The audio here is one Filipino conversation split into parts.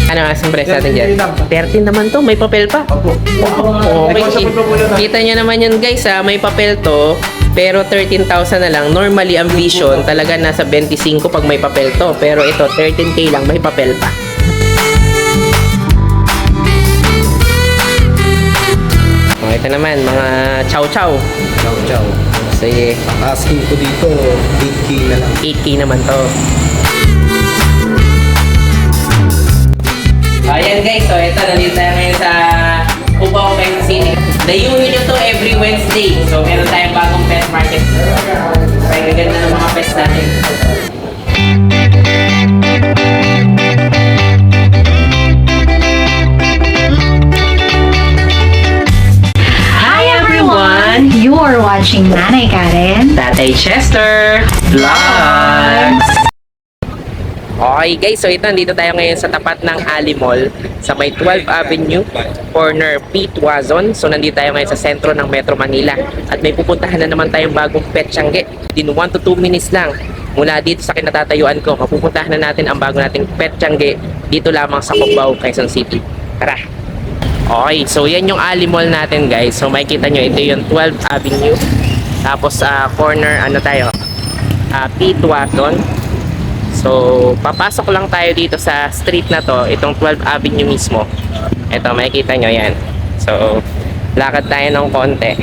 Ano ang asking price natin dyan? 13 naman to, may papel pa. Opo. Wow, okay. Negotiable pa po yun. Kita nyo naman yan guys ha, may papel to. Pero 13,000 na lang. Normally ang Vision talaga nasa 25 pag may papel to. Pero ito 13K lang, may papel pa. Oh, ito naman, mga chow-chow. Chow. Sige, Ang asking ko dito, 8K na lang. 8K naman to. Ayan guys, so ito, nandito tayo ngayon sa Cubao, Quezon City. Dayuhin nyo to every Wednesday. So meron tayong bagong pet market. Kaya gaganda ng mga pets natin. Hi everyone! You are watching Nanay Karen. Tatay Chester Vlogs! Okay guys, so ito, nandito tayo ngayon sa tapat ng Ali Mall sa may 12th Avenue, corner P. Tuazon. So nandito tayo ngayon sa sentro ng Metro Manila at may pupuntahan na naman tayong bagong pet Tiangge. In 1 to 2 minutes lang mula dito sa kinatatayuan ko, mapupuntahan na natin ang bago nating pet Tiangge dito lamang sa Cubao, Quezon City. Tara! Okay, so yan yung Ali Mall natin guys. So makikita nyo, ito yung 12th Avenue. Tapos sa corner, ano tayo? P. Tuazon. So, papasok lang tayo dito sa street na to, itong 12th Avenue mismo. Ito, makikita nyo yan. So, lakad tayo ng konti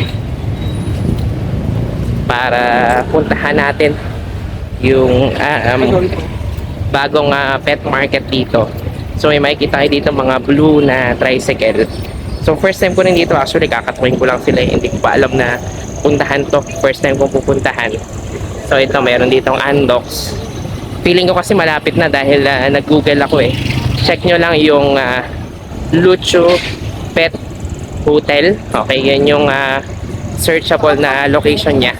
para puntahan natin yung bagong pet market dito. So, may makikita kayo dito mga blue na tricycle. So, first time ko rin dito, actually, kakatwing ko lang sila. Hindi ko pa alam na puntahan to. First time kong pupuntahan. So, ito, meron ditong Andox. Feeling ko kasi malapit na dahil nag-google ako eh. Check nyo lang yung Lucho Pet Hotel. Okay, yan yung searchable na location niya.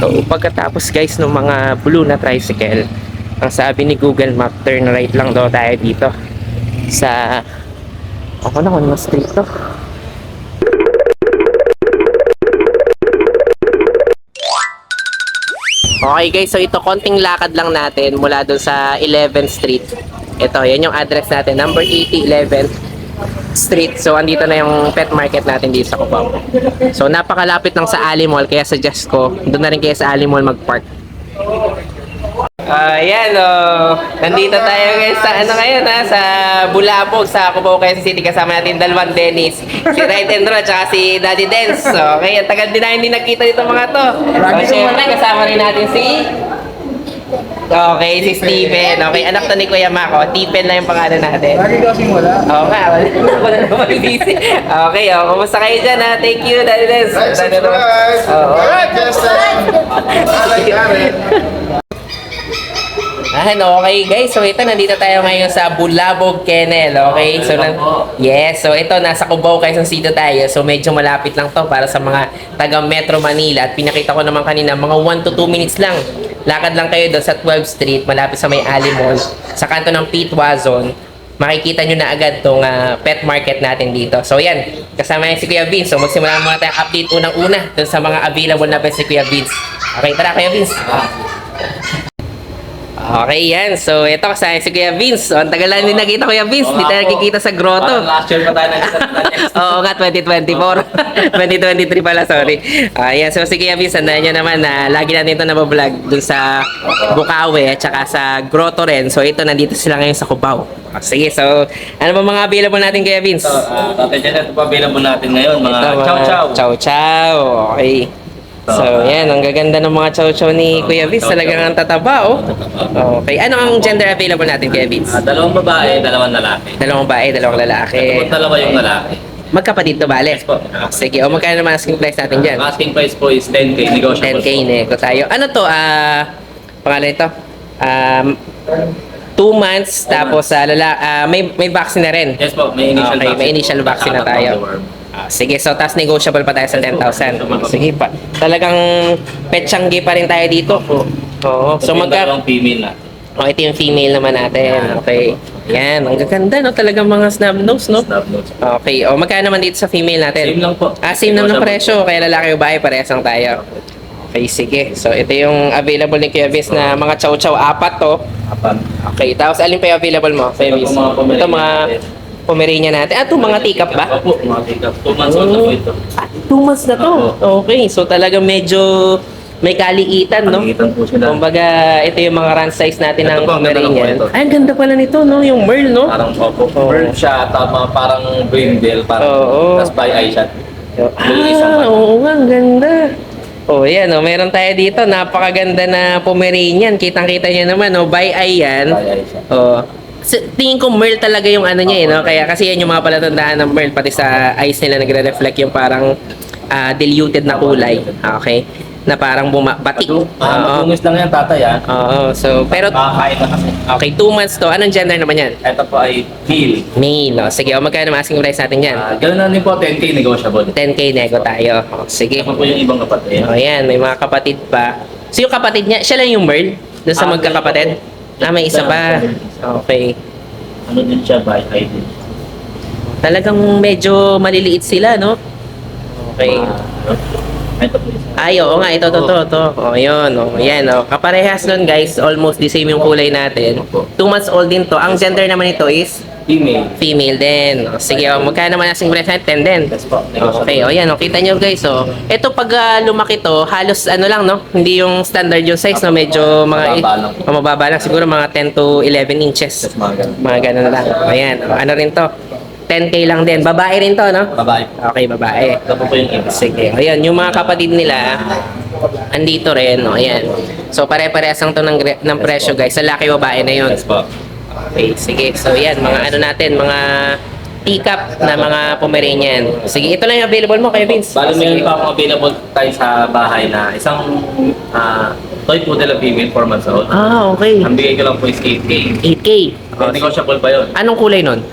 So, pagkatapos guys ng mga blue na tricycle, ang sabi ni Google Map, turn right lang daw tayo dito sa ako na kung street to. Okay guys, so ito konting lakad lang natin mula doon sa 11th Street. Ito, yan yung address natin, number 80 11th Street. So andito na yung pet market natin dito sa Cubao. So napakalapit lang sa Ali Mall, kaya suggest ko doon na rin kayo sa Ali Mall mag-park. Ayan nandito tayo guys sa ano ngayon sa Bulabog sa Cubao, Quezon City. Kasama natin dalawang Dennis, si Right and Roll at si Daddy Dance. Okay, ang tagal din na hindi nakita dito mga to. So syempre kasama rin natin si si Steven. Okay, anak to ni Kuya Mako. Tipen lang yung pangalan natin. Lagi kasing wala. Oo nga, wala naman busy. Okay, kumusta kayo dyan ha? Thank you, Daddy Dance. Subscribe! Alright, yes, Nanay Karen. Okay guys, so ito nandito tayo ngayon sa Bulabog Kennel, okay? So yes, so ito nasa Cubao, Quezon City tayo. So medyo malapit lang to para sa mga taga Metro Manila. At pinakita ko naman kanina, mga 1 to 2 minutes lang. Lakad lang kayo doon sa 12th Street, malapit sa may Ali Mall, sa kanto ng P. Tuazon. Makikita nyo na agad tong pet market natin dito. So yan, kasama yan si Kuya Vince. So magsimula muna tayong update unang-una doon sa mga available na pets si Kuya Vince. Okay, tara Kuya Vince. Okay, yan. So, ito kasama si Kuya Vince. So, ang tagal lang din nakita Kuya Vince. Hindi tayo nakikita sa grotto. Last year pa tayo nagkita. Oo nga, 2024. 2023 pala, sorry. Ayan, so si Kuya Vince, sandaan nyo naman na lagi natin ito nabablog dun sa Bukawi at saka sa grotto rin. So, ito, nandito sila ngayon sa Cubao. Sige, so, ano ba mga available natin Kuya Vince? Tatay dyan, ito pa available natin ngayon, mga Ito, chow-chow. Chow-chow. Okay. So, yan. Ang gaganda ng mga chow-chow ni Kuya Vince. Talagang ang tataba, oh. Okay. Ano ang gender available natin, Kuya Vince? Dalawang babae, dalawang lalaki. Dalawang babae, dalawang lalaki. Ito dalawa yung lalaki. Magkapatid to, bale? Yes po. Sige. O, magkano naman asking price natin dyan? Ang asking price po is 10K, negotiable 10K po. nego tayo. Ano to? Pangalan ito? 2 months, tapos may vaccine na rin. Yes po, may initial Okay, vaccine. may initial vaccine na tayo. Sige, so tapos negotiable pa tayo sa 10,000. Sige pa. Talagang pet Tiangge pa rin tayo dito. Oo. So Dalawang female natin. ito yung female naman natin. Okay. Yan, ang gaganda no, talagang mga snub nose no. Snub nose. Okay. O magkano naman dito sa female natin? Same lang po. Same naman ng presyo. Kaya lalaki o babae parehas lang tayo. Okay, sige. So, ito yung available ni Kuya Vince na mga chow-chow. 4 to. Apat. Okay, tapos alin pa yung available mo, Kuya Ito Vince? po mga Pomeranian Ito mga Pomeranian natin. Ah, ito mga teacup ba? Opo, mga teacup. 2 months old na po ito. 2 months na to. Okay, so talagang medyo may kaliitan, no? Palitan po sila. Kumbaga, ito yung mga run size natin Ito ng po, ang ganda ng Pomeranian. kwento. Ay, ang ganda pala nito, no? Yung Merl, no? Parang opo. Oo. Bird shot, parang brindle, parang Oo. tas by eye shot. Oo nga, ang ganda. Oh, yan, oh. Meron tayo dito. Napakaganda na Pomeranian. Kitang-kita nyo naman, oh. By eye yan. By eye shot. Oh. Tingin ko Merl talaga yung ano niya, eh, no? Kaya kasi yan yung mga palatandaan ng Merl. Pati sa eyes nila nagre-reflect yung parang diluted na kulay. Okay? Na parang batik. Matungis lang yan, tatay, ah. Oo. So, pero, Makakain na kasi. okay, 2 months to. Anong gender naman yan? Ito po ay deal. Male. Oh. Sige, magkano naman asking price natin yan? Ganun na din po, 10K negotiable. 10K nego tayo. Oh, sige. Ito po yung ibang kapatid. O yan, may mga kapatid pa. So yung kapatid niya, siya lang yung Merl? Doon sa magkakapatid? May isa pa. Okay. Ano din siya, by eye din. Talagang medyo maliliit sila, no? Okay. Ito po isa. Ay, oo nga, ito. O, yun. O, yan, o. Kaparehas nun, guys. Almost the same yung kulay natin. 2 months old din to. Ang gender naman ito is Female. female din. O, sige, o. Magkano naman asing price natin? 10 din. Yes po. Okay, o yan, o. Kita nyo, guys, o. Ito, pag lumaki to, halos ano lang, no? Hindi yung standard yung size, no? Medyo mga... Mababa lang. Mababa lang. Siguro mga 10 to 11 inches. Yes, mga ganun. Mga ganun lang. Ayan. Ano rin to? 10K lang din. Babae rin to, no? Babae. Okay, babae. Ito po yung iba. Sige. Ayan, yung mga kapatid nila, andito rin. O, ayan. So, pare-parehas lang to ng presyo, guys. Sa laki babae na yun. Yes po. Okay, sige. So, yan. Mga ano natin, mga teacup na mga Pomeranian. Sige, ito lang yung available mo, Kuya Vince. Bali, meron pa akong available tayo sa bahay na isang toy poodle na female, 4 months old. Ah, okay. Ang bigay ko lang po is 8K. 8K. Oh, Negotiable pa yun. anong kulay nun?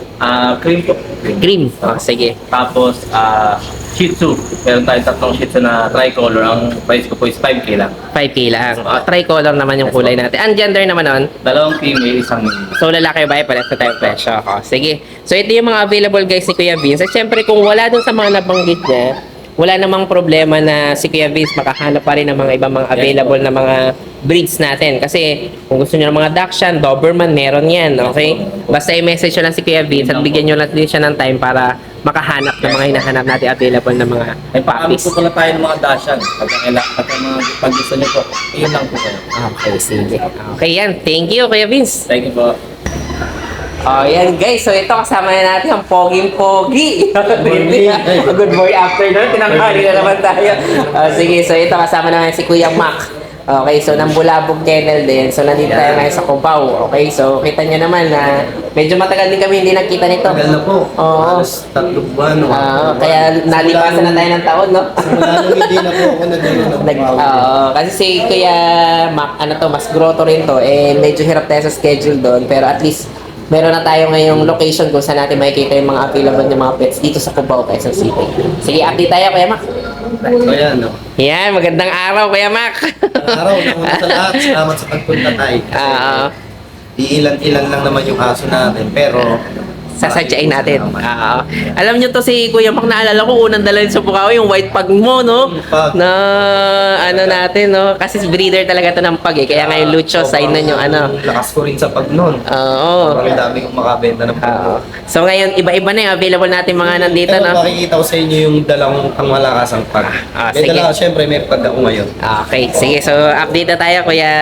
Cream po. Green. Oh, sige. Tapos, Shih Tzu. Meron tayong tatlong Shih Tzu na tricolor. Ang price ko po is 5K lang. 5K lang. Oh, tricolor naman yung kulay natin. Ang gender naman nun? Dalawang female, isang male. So, lalaki ba? Pares na tayong presyo. Oh, sige. So, ito yung mga available, guys, ni Kuya Vince. At syempre, kung wala dun sa mga nabanggit niya, wala namang problema na si Kuya Vince makahanap pa rin ng mga ibang mga available na mga breeds natin. Kasi kung gusto niyo ng mga Dachshund, Doberman, meron yan. Okay? Basta i-message nyo lang si Kuya Vince at bigyan nyo lang din siya ng time para makahanap ng mga hinahanap natin available na mga Ay, paano puppies. po pala tayo ng mga dashan? Pag gusto niyo po, yun lang po kayo. Okay, sige. Okay, yan. Thank you, Kuya Vince. Thank you po. Oh, yan guys. So ito kasama na natin ang poging-pogi. Good morning afternoon. Tinanghali na naman tayo. Sige, so ito kasama naman si Kuya Mac. Okay, so ng Bulabog Kennel din. So nandito tayo ngayon sa Cubao. Okay, so kita nyo naman na medyo matagal din kami hindi nagkita nito. Tagal na po. Oo. Halos 3 buwan. Kaya nalipasan na tayo ng taon, no? Simula nung hindi na po ako Kasi si Kuya Mac, ano to, mas grotto rin to. Eh, medyo hirap tayo sa schedule doon. Pero at least, meron na tayo ngayong location kung saan natin makikita yung mga available ng mga pets dito sa Cubao, Quezon City. Sige, update tayo, Kuya Mac. So yan, no? Yan, magandang araw, Kuya Mac. Araw, nauna sa lahat. Salamat sa pagpunta tayo. Oo. Iilan-ilan lang naman yung aso natin. Pero, Sasadyain natin. Alam nyo to si Kuya Mac, naalala ko, unang dalhin sa Bukawi, yung white pug mo, no? Pug. Na, ano natin, no? Kasi breeder talaga to ng pug, eh. Kaya ngayon, Lucho, sign na nyo, ano. lakas ko rin sa pag nun. Oo. Ang dami kong makabenta ng Oo. So ngayon, iba-iba na yung available natin mga nandito, Pero no? makikita ko sa inyo yung dalawang pangmalakasang pag. May sige. dala, syempre may pag ako ngayon. Okay, sige. So, update na tayo, Kuya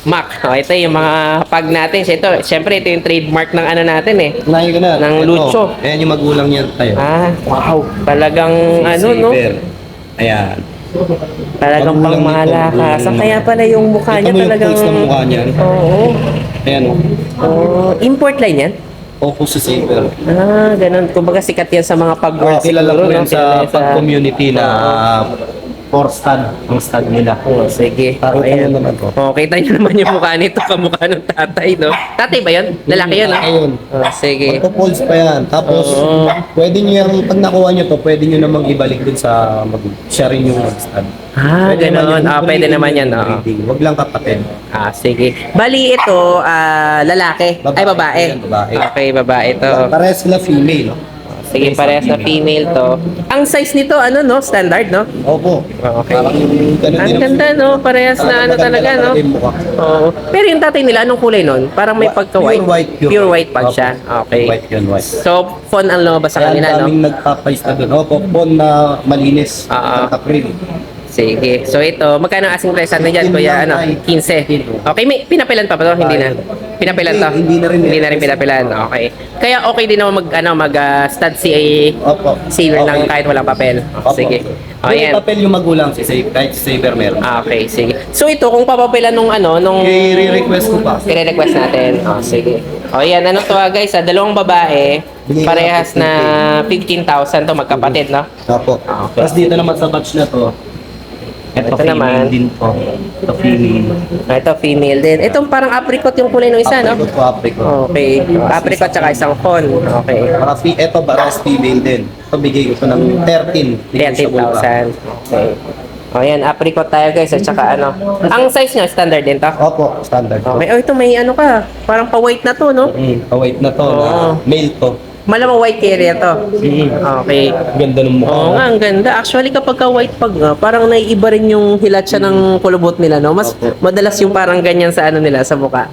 Mac. Ito yung mga pag natin. Siyempre, ito yung trademark ng ano natin, eh. Unahin ko na. Ng Ito, Lucho. Ayan yung magulang niyan tayo. Wow. Talagang, ano, no? Saber. Ayan. Talagang Magulang nito, pangmalakasan. magulang Kaya pala yung mukha Kita niya mo yung talagang... pulse ng mukha niya. Oo. Ayan o. Oh, import line yan? Opo sa Saber. Ganun. Kumbaga sikat yan sa mga pag-world Kilala ko yan sa Kilala pag-community na 4 stud ang stud nila. Oh, sige. Pakita mo naman ko. Oh, kita niyo naman yung mukha nito, kamukha ng tatay, no? Tatay ba yun? Lalaki yun, no? Ayun. Oh, sige. Magpo-pulse pa yan. Tapos, Oo. pwede nyo yung, pag nakuha nyo to, pwede nyo namang ibalik dun sa siya rin yung mag-stud. Ganun. Pwede naman yan, no? Huwag lang kapatid. Sige. Bali ito, lalaki. Ay, babae. Yan, babae. Okay, babae ito. Parehas sila female. sige, parehas na female to. Ang size nito, ano no? Standard, no? Opo. Okay. Parang ganun Ang din ganda, no? Parehas na ano maganda talaga, lang no? yung mukha. Oo. Pero yung tatay nila, anong kulay nun? Parang may pagka-white. Pure white. Pure white pa Opo. siya. Okay. White yun, white. So, fawn ang lumabas sa Kaya kanila, ang no? daming nagpapais na doon. Opo, bon na malinis. Oo. Nagka-cream. Sige. So, ito, magkano ang asking price natin dyan, kuya? Ano? 15. Okay, may pinapilan pa ba to? Hindi na. Pinapilan to? Hindi na rin. Hindi na rin pinapilan. Okay. Kaya okay din naman stud si Opo. saver lang Okay. kahit walang papel. Opo. Sige. O, Yung yan. papel yung magulang, kahit si Saver meron. Okay, sige. So, ito, kung papapilan nung I-request ko pa. i-request natin. Sige. O, yan. Ano to guys? Dalawang babae. Bigay ko Parehas ng na 15,000 to magkapatid, no? Opo. Okay. Tapos dito naman sa batch na to, Ito female naman. din po. Ito female. Ito, female din. Itong parang apricot yung kulay ng isa, no? Apricot po, apricot. Okay. Apricot tsaka isang fawn. Okay. Ito baras female din. Ito bigay ko ito ng 13. 30,000. Okay. O yan, apricot tayo guys. At saka ano. Ang size nyo, standard din to? Opo, standard po. Okay. Oh, ito may ano ka. Parang pa-white na to, no? Wait na to, na Oo. male to. Malamang white carrier to. Okay. Ganda ng mukha. Oo nga, ang ganda. Actually, kapag ka white pag nga, parang naiiba rin yung hilat siya ng kulubot nila, no? Mas Opo. madalas yung parang ganyan sa ano nila, sa mukha.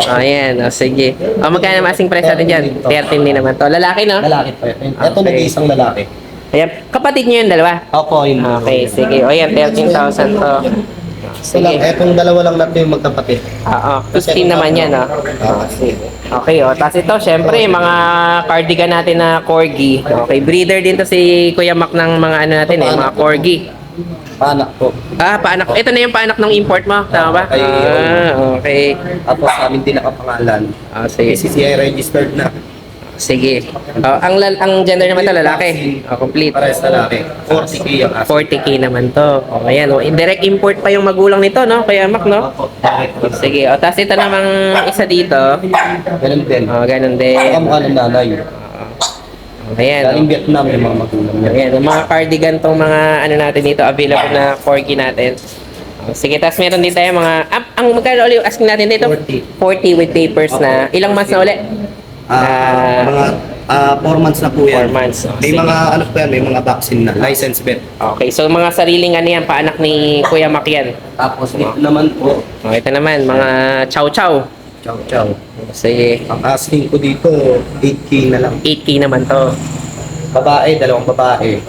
Ayan, sige. Magkano ang asking price natin dyan? 13 din naman to. Lalaki, no? Lalaki po. Ito Okay. nag-iisang lalaki. Ayan, kapatid nyo yung dalawa? Opo, yun. Okay, sige. O yan, 13,000 to. Ito lang, Sige. etong dalawa lang natin yung magkapatid. Oo, 15 naman yan, no? Okay, tapos ito, syempre, mga cardigan natin na corgi. Okay, breeder din to si Kuya Mac ng mga ano natin, mga corgi. Panak po. Paanak. Ito na yung paanak ng import mo, tama ba? Ay, Okay. Tapos sa amin din nakapangalan. Sige. PCCI registered na. Sige. Ang gender naman to lalaki. Complete. Pares lalaki. 40k ang aso. 40k naman to. Ayan, direct import pa yung magulang nito, no? Kuya Mac, no? Opo, direct. Sige. Tapos ito namang isa dito. Ganun din. Ganun din. Kamukha ng nanay. Ayan. Galing Vietnam yung mga magulang niya. Ayan, yung mga cardigan tong mga ano natin dito, available na corgi natin. Sige, tapos meron din tayo mga, ang magkano ulit yung asking natin dito? 40. 40 with papers na, ilang months na ulit? Mga 4 months na po yan. 4 months. May Sige. mga ano po yan, may mga vaccine na, license vet. Okay, so mga sariling ano yan, paanak ni Kuya Mac yan. Tapos ito naman po, Ito naman, mga chow-chow. chow chow. Sige, Ang asking ko dito, 8k na lang. 8K naman to. Babae, dalawang babae,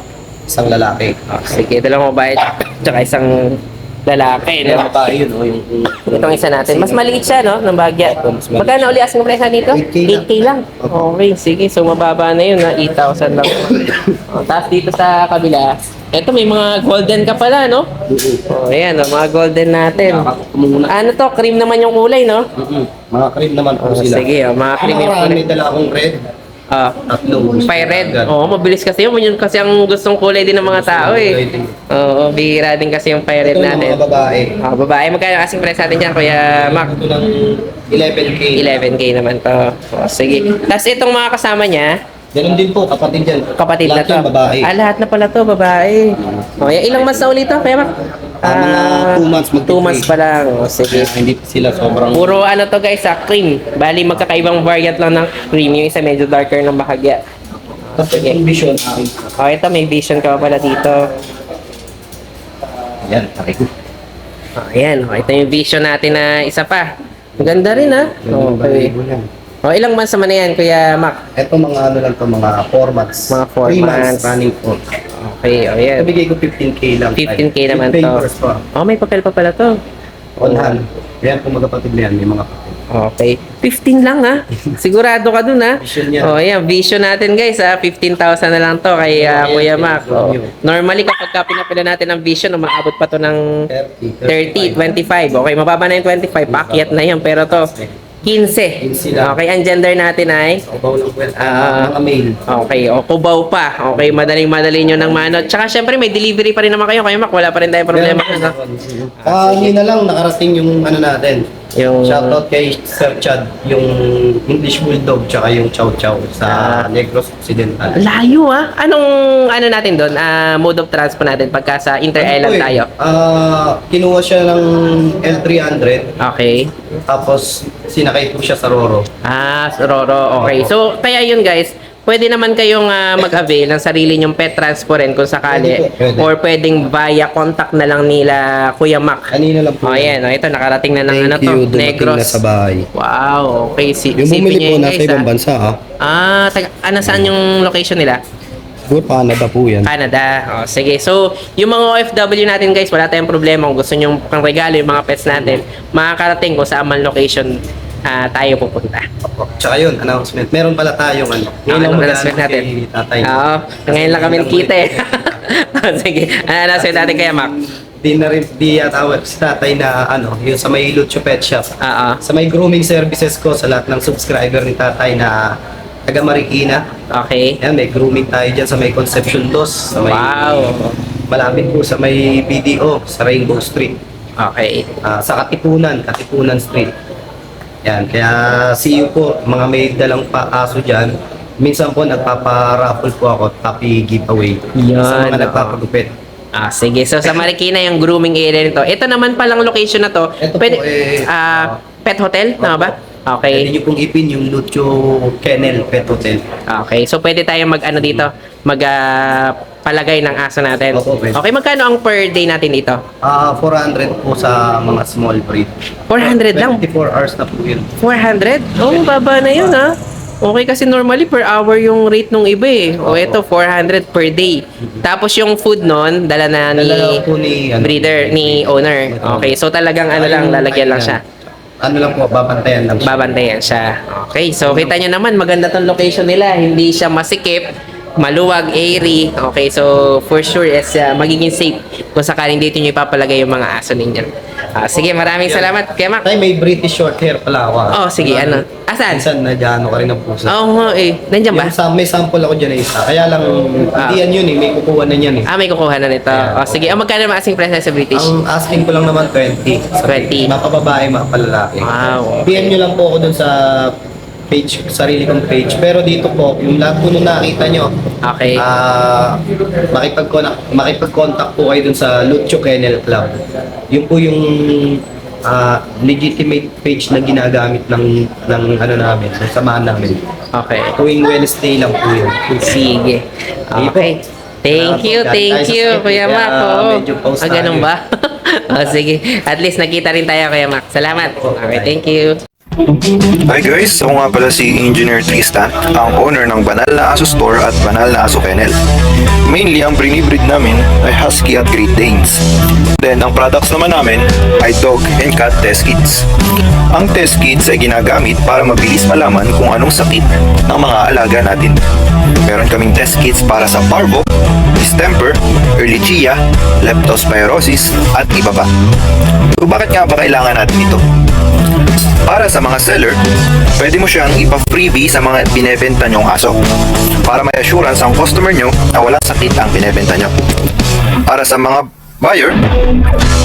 isang lalaki. Sige, dalawang babae, tsaka isang lalaki. Yung No? babae yun, oh, yung Itong isa natin. Mas maliit siya, no? Ng bagya. Magkano uli asking price na dito? 8K lang. 8K lang. Okay, sige. So, mababa na yun, na 8,000 lang. Tapos dito sa kabila, eto may mga golden ka pala, no? Ayan, mga golden natin. Muna. Ano to? Cream naman yung kulay, no? Mga cream naman po sila. Sige, mga cream yung kulay. May dala akong red, tatlong. Fire red. Oo, mabilis kasi yun. Yun kasi ang gustong kulay din ng mga tao, eh. Oo, bihira din kasi yung fire red Ito natin. mga babae. Babae, magkano asking price natin dyan, Kuya Mac? Ito ng 11k. 11K naman to. Sige. Tapos itong mga kasama niya, Ganun din po, kapatid yan. kapatid na Lahat to. yan, babae. Lahat na pala to, babae. Okay, ilang months na ulit to, Kuya Mac? Mga 2 months 2 months pa lang. Sige. Hindi pa sila sobrang... Puro ano to guys, cream. Bali magkakaibang variant lang ng cream. Yung isa medyo darker ng bahagya. Tapos yung vision, akin. Okay, ito may vision ka pa pala dito. Yan, pare ko. Ayan, ito yung vision natin na isa pa. Ang ganda rin ha. Okay. Ilang months naman na yan, Kuya Mac? Ito mga ano lang to, mga 4 months. Mga 4 3 months. running po. Okay, ayan. Nabigay ko 15k lang. 15K With naman to. papers pa. May papel pa pala to. On hand. Yan kung magkapatid na yan, may mga papel. Okay. 15 lang ha. Sigurado ka dun ha. Vision yan. Ayan. Vision natin guys ha. 15,000 na lang to kay Kuya Mac. Normally kapag pinapila natin ang vision, umaabot pa to ng 30, 25. Okay, mababa na yung 25. Paakyat na yun. Pero to, 15. 15 lang. Okay, ang gender natin ay Sabaw ng kwenta, Ah. mga mail. okay, o kubaw pa. Okay, madaling-madali nyo ng manot. Tsaka syempre may delivery pa rin naman kayo. Kuya Mac, wala pa rin tayong problema. Ano? Yun na lang, nakarating yung ano natin. Yung Shoutout kay Sir Chad, yung English Bulldog, tsaka yung Chow Chow sa Negros Occidental. layo ah. Anong ano natin doon? Mode of transport natin pagka sa inter-island tayo. Kinuha siya ng L300, Okay. tapos sinakay po siya sa Roro. Roro. Okay. So, kaya yun guys, pwede naman kayong mag-avail ng sarili nyong pet transfer rin kung sakali. Pwede po, pwede. Or pwedeng via contact na lang nila Kuya Mac. Kanina lang po. Oh, ayan. Oh, ito, nakarating na ng Thank ano to, you, dumating Negros. na sa bahay. Wow, okay. Yung Isipin bumili nyo po yun, nasa guys, ibang bansa saan yung location nila? Siguro Canada po yan. Canada. Oh, sige. So, yung mga OFW natin guys, wala tayong problema. Kung gusto nyo pang regalo yung mga pets natin, makakarating kung saan man location tayo pupunta. Opo. Tsaka yun, announcement. Meron pala tayong ano. Ano mag-ano announcement natin? kay tatay. Oo. Ngayon lang kami nakita eh. Sige. Ano announcement natin kaya, Mac? Di yata si tatay na ano, yung sa may Lucho Pet Shop. Oo. Sa may grooming services ko sa lahat ng subscriber ni tatay na taga Marikina. Okay. Yan, may grooming tayo dyan sa may Concepcion 2. Sa may, Wow. Malapit po sa may BDO, sa Rainbow Street. Okay. Sa Katipunan Street. Yan, kaya see you po, mga may dalang aso dyan. Minsan po nagpapa-raffle po ako, happy giveaway. Yan, Sa mga oo. nagpapagupit. Sige. So, sa Marikina yung grooming area nito. Ito naman palang location na to. Ito Pwede, po, pet hotel? Tama ba? Pwede Okay. nyo pong ipin yung Lucho Kennel Pet Hotel. Okay. So, pwede tayong mag-ano dito? Palagay ng aso natin. Opo, pwede. Okay. Magkano ang per day natin dito? 400 po sa mga small breed. 400 lang? 24 hours na po yun. 400? Oh, baba na yun ha. Okay, kasi normally per hour yung rate nung iba eh. O ito, 400 per day. Tapos yung food nun, dala na ni Dala po ni breeder, ni owner. Okay, so talagang ano lang, lalagyan lang siya. Ano lang po, babantayan lang siya. Babantayan siya. Okay, so kita nyo naman, maganda tong location nila. Hindi siya masikip, maluwag, airy. Okay, so for sure, magiging safe kung sakaling dito nyo ipapalagay yung mga aso ninyo. Sige, maraming salamat. Kaya Mac. Tay, may British short hair pala ako. Oh, sige, ano? Asan? Minsan nag-ano ka rin ng puso. Oo nga eh. Nandiyan ba? May sample ako dyan na isa. Kaya lang, hindi yan yun eh. May kukuha na yan eh. May kukuha na nito. Yeah. Sige. Magkano naman asking price sa British? Ang asking ko lang naman 20. 20. Mapababae, mapalalaki. Wow. PM nyo lang po ako dun sa page, sarili kong page. Pero dito po, yung lahat po nung nakita nyo, Okay. makipag-contact po kayo dun sa Lucho Kennel Club. Yun po yung legitimate page na ginagamit ng ano namin, ng samahan namin. Okay. Tuwing Wednesday lang po yun. Sige. Okay. Thank you, Kuya Mac. Medyo pause Ganun tayo. ba? Sige. At least nakita rin tayo, Kuya Mac. Salamat. Okay, thank you. Hi guys, ako nga pala si Engineer Tristan, ang owner ng Banal na Aso Store at Banal na Aso Kennel. Mainly, ang brinibreed namin ay Husky at Great Danes. Then, ang products naman namin ay Dog and Cat Test Kits. Ang test kits ay ginagamit para mabilis malaman kung anong sakit ng mga alaga natin. Meron kaming test kits para sa parvo, distemper, ehrlichia, leptospirosis, at iba pa. So, bakit nga ba kailangan natin ito? Para sa mga seller, pwede mo siyang ipa-freebie sa mga binebenta nyong aso para may assurance ang customer nyo na walang sakit ang binebenta nyo. Para sa mga buyer,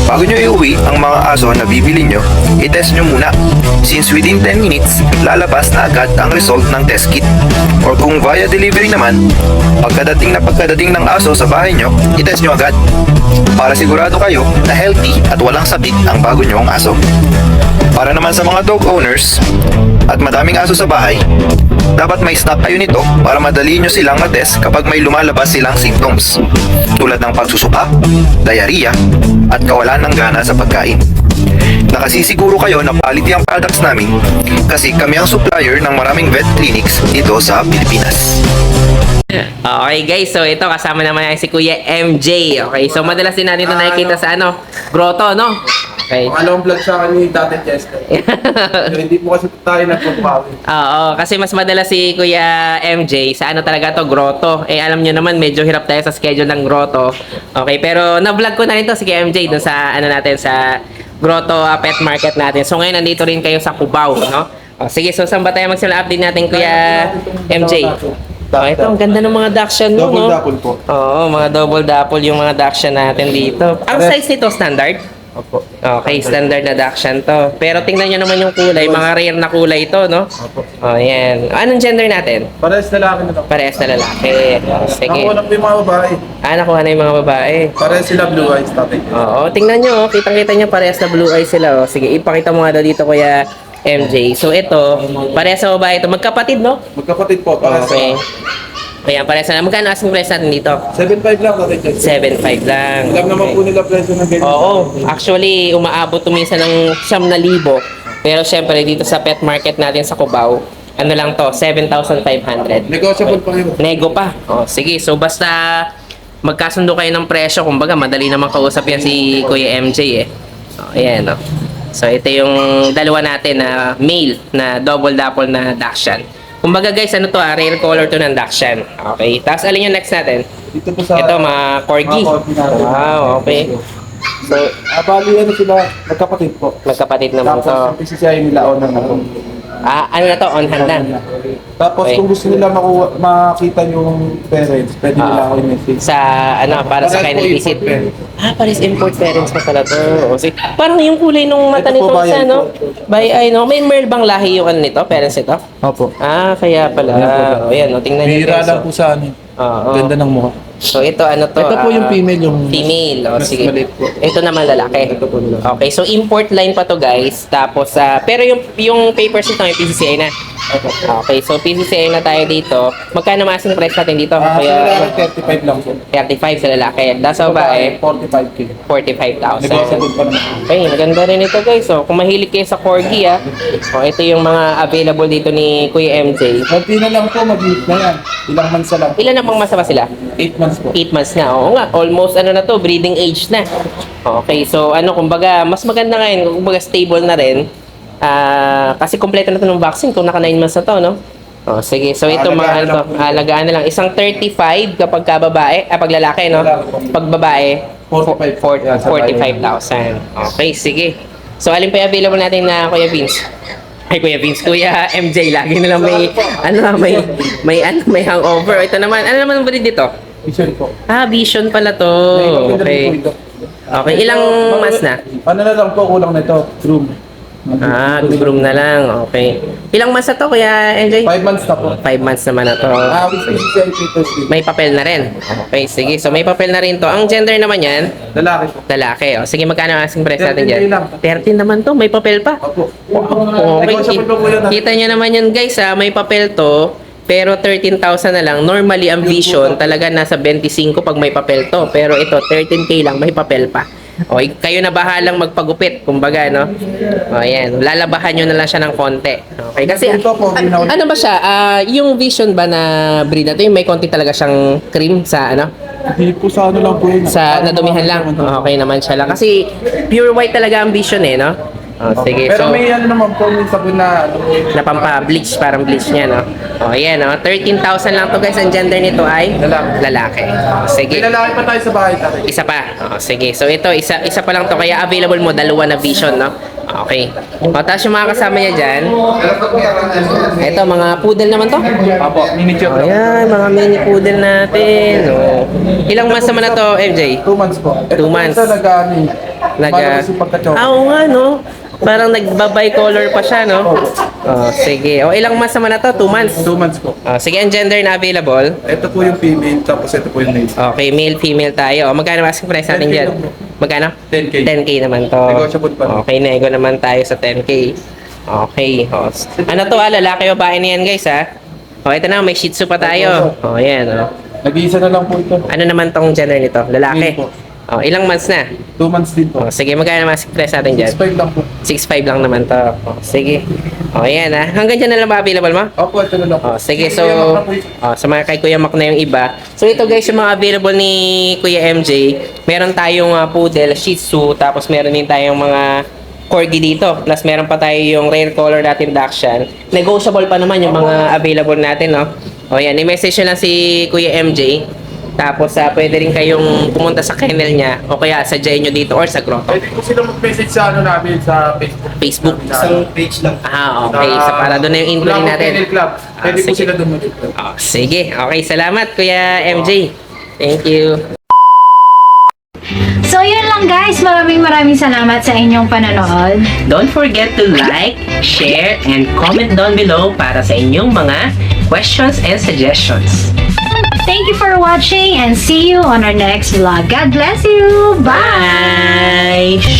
bago nyo iuwi ang mga aso na bibili nyo, i-test nyo muna. Since within 10 minutes, lalabas na agad ang result ng test kit. Or kung via delivery naman, pagkadating ng aso sa bahay nyo, i-test nyo agad. Para sigurado kayo na healthy at walang sakit ang bago nyong aso. Para naman sa mga dog owners at madaming aso sa bahay, dapat may stock kayo nito para madali nyo silang matest kapag may lumalabas silang symptoms tulad ng pagsusuka, diarrhea, at kawalan ng gana sa pagkain. Nakasisiguro kayo na quality ang products namin kasi kami ang supplier ng maraming vet clinics dito sa Pilipinas. Okay guys, so ito kasama naman si Kuya MJ. Okay, so madalas din natin ito nakikita sa grotto, no? Okay. Pangalawang vlog sa akin ni Tate Chester. So, hindi po kasi tayo nagpapawi. Oo, kasi mas madalas si Kuya MJ sa talaga to, grotto. Alam nyo naman, medyo hirap tayo sa schedule ng grotto. Okay, pero na-vlog ko na rin to si Kuya MJ dun sa natin sa grotto pet market natin. So ngayon nandito rin kayo sa Cubao, no? Sige, so saan ba tayo magsimula update natin Kuya MJ? Ito, ang ganda ng mga Dachshund mo, no? Double dapple po. Oo, mga double dapple yung mga Dachshund natin dito. Ang size nito, standard? Opo. Okay, standard na Dachshund to. Pero tingnan nyo naman yung kulay, mga rare na kulay ito, no? Opo. Oh, yan. Anong gender natin? Parehas lalaki na lang. Parehas na lalaki. Sige. Nakuha lang po yung mga babae. Nakuha na yung mga babae. Parehas sila blue eyes, Tate. Oo, tingnan nyo, kitang-kita nyo parehas na blue eyes sila. Oh. Sige, ipakita mo nga daw dito, Kuya MJ. So ito, parehas sa babae ito. Magkapatid, no? Magkapatid po. Para Okay. Ayan, parehas na. Magkano asking price natin dito? 7.5 lang Tatay Chester. 7.5 lang. Alam naman po nila presyo ng ganyan. Oo. Actually, umaabot to minsan ng 9,000. Pero syempre, dito sa pet market natin sa Cubao, ano lang to, 7,500. Negotiable pa yun. Nego pa. Oh, sige. So, basta magkasundo kayo ng presyo. Kumbaga, madali naman kausap yan si Kuya MJ eh. Oh, ayan, oh. So, ito yung dalawa natin na male na double dapple na Dachshund. Kumbaga guys, ano to rare color to ng Dachshund. Okay. Tapos, alin yung next natin? Dito po sa... Ito, mga Corgi. Mga Corgi natin. Wow, okay. So, bali ano sila, magkapatid po. Magkapatid naman Tapos, to. yung PCCI nila on na po. Ano na to? On hand na. Tapos, Okay. kung gusto nila makita yung parents, pwede nila ako i-message. Sa, para sa Parang kennel po visit. import parents. Paris import parents pa pala to. O, sige. Parang yung kulay nung mata Ito nito po, isa, bayan no? po. Ay, no? May merl bang lahi yung ano nito? Parents ito? Opo. Kaya pala. O, yan, no? Tingnan nyo. Bihira guys, lang oh. po sa amin. Oo. Ganda ng mukha. So, ito, ano to? Ito po yung female, yung Female. O, mas sige. maliit po. Ito naman lalaki. Ito po nila. Okay, so import line pa to guys. Tapos, pero yung papers nito, yung PCCI na. Okay, so PCCI na tayo dito. Magkano masing price natin dito? Sa Kaya, lalaki, 35 lang po. 35 sa lalaki. That's sa babae, 45K. 45,000. Negotiable pa naman. Okay, maganda rin ito guys. So, kung mahilig kayo sa Corgi ito yung mga available dito ni Kuya MJ. Kunti na lang po, mag-hit na yan. Ilang months na lang. Ilan na bang masama sila? 8 months po. 8 months na. Oo nga, almost ano na to, breeding age na. Okay, so kumbaga, mas maganda ngayon, kumbaga stable na rin. Kasi kompleto na to ng vaccine kung naka 9 months na to, no? Sige, so ito Alagaan mga alagaan na lang. Isang 35 kapag babae, pag lalaki, no? Pag babae, 45,000. Okay, sige. So alin pa yung available natin na Kuya Vince? Ay, Kuya Vince, Kuya MJ, lagi na lang may hangover. Ito naman, ano naman ang breed dito? Vision po. Vision pala to. Okay. Okay, ilang months na? Ano na lang po, kulang na ito. Groom. Groom na lang. Okay. Ilang months na to, Kuya MJ? 5 months na po. 5 months naman na to. With PCCI papers din. May papel na rin. Okay, sige. So, may papel na rin to. Ang gender naman yan, Lalaki po. lalaki. Sige, magkano ang asking price natin 13K dyan? lang. 13 naman to. May papel pa. Opo. Okay. Negotiable pa po yun. Kita nyo naman yun guys may papel to. Pero 13,000 na lang. Normally, ang Vision talaga nasa 25 pag may papel to. Pero ito, 13K lang, may papel pa. Okay, kayo na bahalang magpagupit, kumbaga, no? Ayan, lalabahan nyo na lang siya ng konti. Okay, kasi, Ito po, ginawa- ano ba siya? Yung Vision ba na breed na to, yung may konti talaga siyang cream sa, Hindi po sa ano lang po yun. sa nadumihan lang. Okay naman siya lang. Kasi, pure white talaga ang Vision no? Sige, Pero so, may ano naman po, may sabon na ano. na pampa-bleach, parang bleach niya, no? Ayan, 13,000 lang to guys. Ang gender nito ay lalaki. Sige. May lalaki pa tayo sa bahay tatay. Isa pa. Sige. So ito, isa pa lang to. Kaya available mo, dalawa na Vision, no? Okay. Tapos yung mga kasama niya dyan, ito, mga poodle naman to. Opo, miniature lang. Ayan, mga mini poodle natin. Ilang months naman na to, MJ? 2 months po. 2 months. Ito nag-ano Malakas yung pagka-chocolate. Oo nga, no? Parang nagbabay color pa siya, no? Sige. Ilang months naman na to? 2 months. 2 months po. Sige, ang gender na available. Ito po yung female, tapos ito po yung male. Okay, male, female tayo. Magkano asking price natin 10K dyan? lang po. Magkano? 10K. 10K naman to. Negotiable pa. Okay, nego naman tayo sa 10K. Okay. Ano to, lalaki o babae na yan, guys, ito na, may Shih Tzu pa tayo. Yan, Nag-iisa na lang po ito. Ano naman tong gender nito? Lalaki? Male po. Ilang months na? 2 months din po. Sige, magkano asking price natin dyan? 6.5 lang po. 6.5 lang naman to. Sige. Yan, Hanggang dyan na lang ba available mo? Opo, ito na lang po. Sige, so, Kuya Mac na po yun. sa mga kay Kuya Mac na yung iba. So, ito guys, yung mga available ni Kuya MJ. Meron tayong poodle, Shih Tzu, tapos meron din tayong mga Corgi dito. Plus, meron pa tayo yung rare color natin Dachshund. Negotiable pa naman yung mga available natin, no? Yan, i-message nyo lang si Kuya MJ. Tapos, pwede rin kayong pumunta sa kennel niya o kaya sadyain nyo dito or sa grotto. Pwede po sila mag-message sa ano namin sa Facebook. Facebook. Isang page lang. Okay. So, para doon na yung intro Wala po natin. Kennel Club. Pwede po sige. sila doon mag-club. Sige. Okay, salamat Kuya MJ. Thank you. So yun lang guys, maraming salamat sa inyong panonood. Don't forget to like, share, and comment down below para sa inyong mga questions and suggestions. Thank you for watching and see you on our next vlog. God bless you! Bye! Bye!